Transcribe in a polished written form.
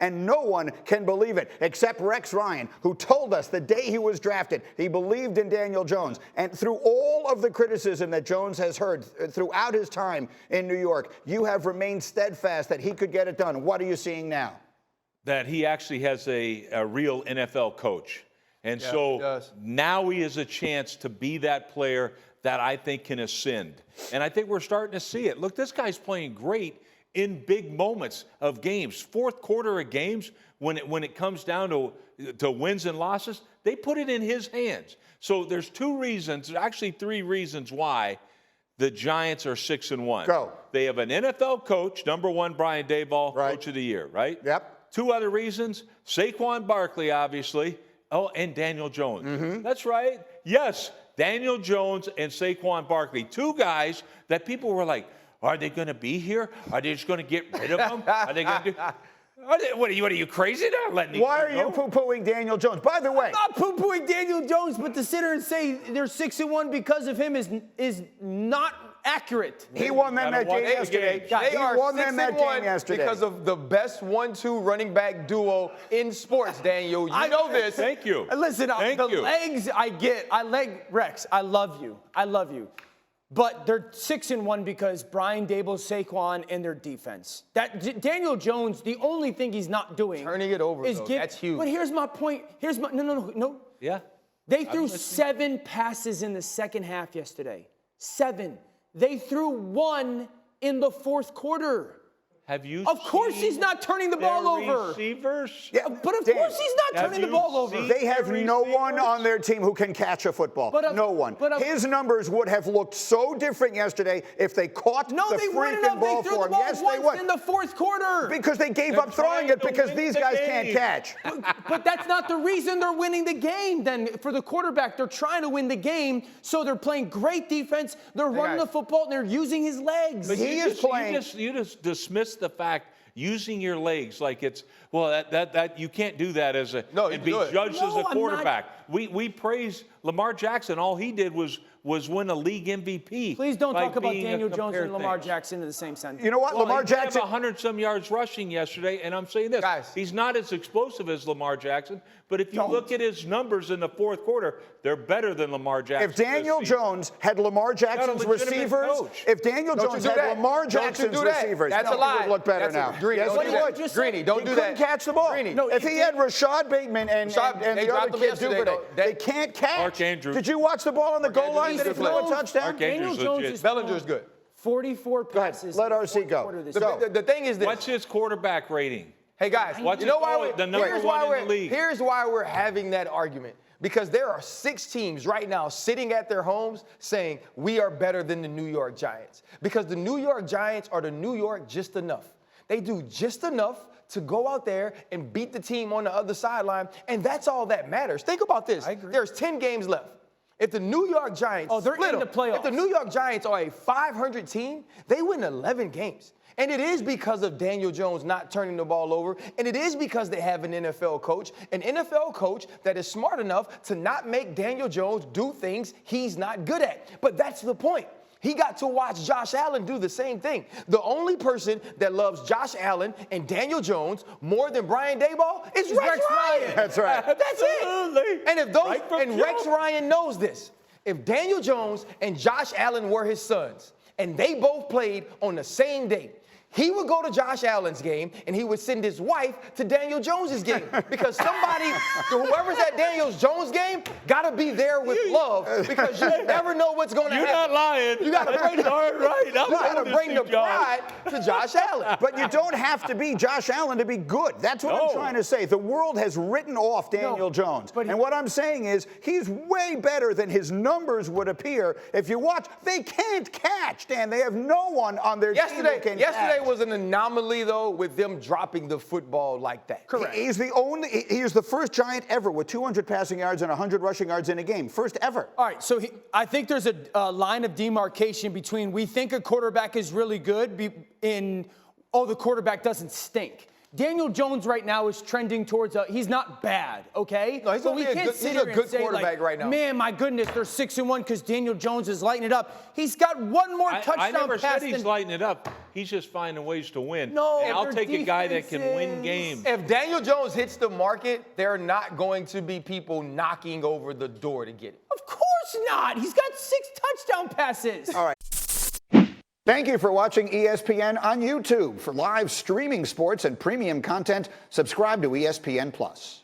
And no one can believe it except Rex Ryan, who told us the day he was drafted he believed in Daniel Jones. And through all of the criticism that Jones has heard throughout his time in New York, you have remained steadfast that he could get it done. What are you seeing now? That he actually has a real NFL coach. And Yeah, so now he has a chance to be that player that I think can ascend. And I think we're starting to see it. Look, this guy's playing great in big moments of games. Fourth quarter of games, when it comes down to wins and losses, they put it in his hands. So there's actually three reasons why the Giants are 6-1. Go. They have an NFL coach, number one, Brian Daboll, Right. coach of the year, right? Yep. Two other reasons, Saquon Barkley, obviously. Oh, and Daniel Jones. Mm-hmm. That's right. Yes, Daniel Jones and Saquon Barkley. Two guys that people were like, are they going to be here? Are they just going to get rid of them? Are they going to do? What are you crazy? They're not letting Why are you poo-pooing Daniel Jones? By the way, I'm not poo-pooing Daniel Jones, but to sit here and say they're 6-1 because of him is not accurate. he won them that game yesterday. They He are won them that game 6-1 yesterday. because of the best 1-2 running back duo in sports, Daniel. You know this. Thank you. Listen, Thank the you. legs I get. Rex, I love you. I love you. But they're 6-1 because Brian Daboll, Saquon, and their defense. Daniel Jones, the only thing he's not doing Turning it over, is though. That's huge. But here's my point. No. Yeah. They threw 7 passes in the second half yesterday. 7. They threw 1 in the fourth quarter. Have you Of course he's not turning the ball over. Receivers? Yeah, But of Dan, course he's not turning the you ball over. seen- they have no one receivers? on their team who can catch a football. No one. His numbers would have looked so different yesterday if they caught No, the they wouldn't freaking have. ball They threw for the him. ball Yes, they once would. in the fourth quarter. Because they gave They're up throwing trying it to because win these the guys game. can't catch. But that's not the reason they're winning the game. Then for the quarterback, they're trying to win the game, so they're playing great defense. They're running the football and they're using his legs. But he is playing. You just dismiss the fact using your legs like it's that you can't do that as a No, and you be do it. judged No, as a I'm not. quarterback. We praise Lamar Jackson. All he did was win a league MVP. Please don't by talk about being a Daniel Jones compare and Lamar thing. Jackson in the same sentence. You know what? Well, Lamar he did Jackson. have 100-some yards rushing yesterday, and I'm saying this. Guys. He's not as explosive as Lamar Jackson, but if you look at his numbers in the fourth quarter, they're better than Lamar Jackson. If Daniel Jones had Lamar Jackson's legitimate receivers, coach. if Daniel Don't Jones you do had that. Lamar Don't you Jackson's do that. receivers, That's a he lie. would look better That's now. Greeny, Yes, don't he do that. would. Just Greeny, don't He do couldn't that. catch the ball. Greeny. No, if he had Rashad Bateman and they the dropped other him kid yesterday, Duvernay, though. they can't catch. Mark Andrews. Did you watch the ball on the goal line? Did he throw a Andrews. touchdown? Mark Daniel Andrews Jones legit. is Bellinger's good. 44 passes. Let in the RC fourth go. quarter this So- year. The thing is this. What's his quarterback rating? Hey guys, What's you know his why goal? The number one in the league. Here's why we're having that argument. Because there are 6 teams right now sitting at their homes saying we are better than the New York Giants. Because the New York Giants are the New York just enough. They do just enough to go out there and beat the team on the other sideline, and that's all that matters. Think about this. I agree. There's 10 games left. If the New York Giants they're split in the them, playoffs. if the New York Giants are a 500 team, they win 11 games. And it is because of Daniel Jones not turning the ball over, and it is because they have an NFL coach that is smart enough to not make Daniel Jones do things he's not good at. But that's the point. He got to watch Josh Allen do the same thing. The only person that loves Josh Allen and Daniel Jones more than Brian Daboll is Rex Ryan. That's right. That's it. And if those Right from and Rex jump. Ryan knows this. If Daniel Jones and Josh Allen were his sons, and they both played on the same day, he would go to Josh Allen's game, and he would send his wife to Daniel Jones's game. Because somebody, whoever's at Daniel Jones' game, got to be there with love, because you never know what's going to happen. You're not lying. You got to bring the pride to Josh Allen. But you don't have to be Josh Allen to be good. That's what I'm No. trying to say. The world has written off Daniel Jones. And what I'm saying is he's way better than his numbers would appear. If you watch, they can't catch, Dan. They have no one on their team who can Yesterday catch. was an anomaly, though, with them dropping the football like that. Correct. He is the first Giant ever with 200 passing yards and 100 rushing yards in a game. First ever. All right, so I think there's a line of demarcation between we think a quarterback is really good the quarterback doesn't stink. Daniel Jones right now is trending towards he's not bad, okay? No, he's but gonna we be a can't good- sit he's a here good and say, quarterback like, right now. man, my goodness, they're 6-1 because Daniel Jones is lighting it up. He's got one more touchdown I never pass said he's than lighting it up. He's just finding ways to win. No, and I'll their take a guy that can win defenses- games. If Daniel Jones hits the market, there are not going to be people knocking over the door to get it. Of course not. He's got 6 touchdown passes. All right. Thank you for watching ESPN on YouTube. For live streaming sports and premium content, subscribe to ESPN+.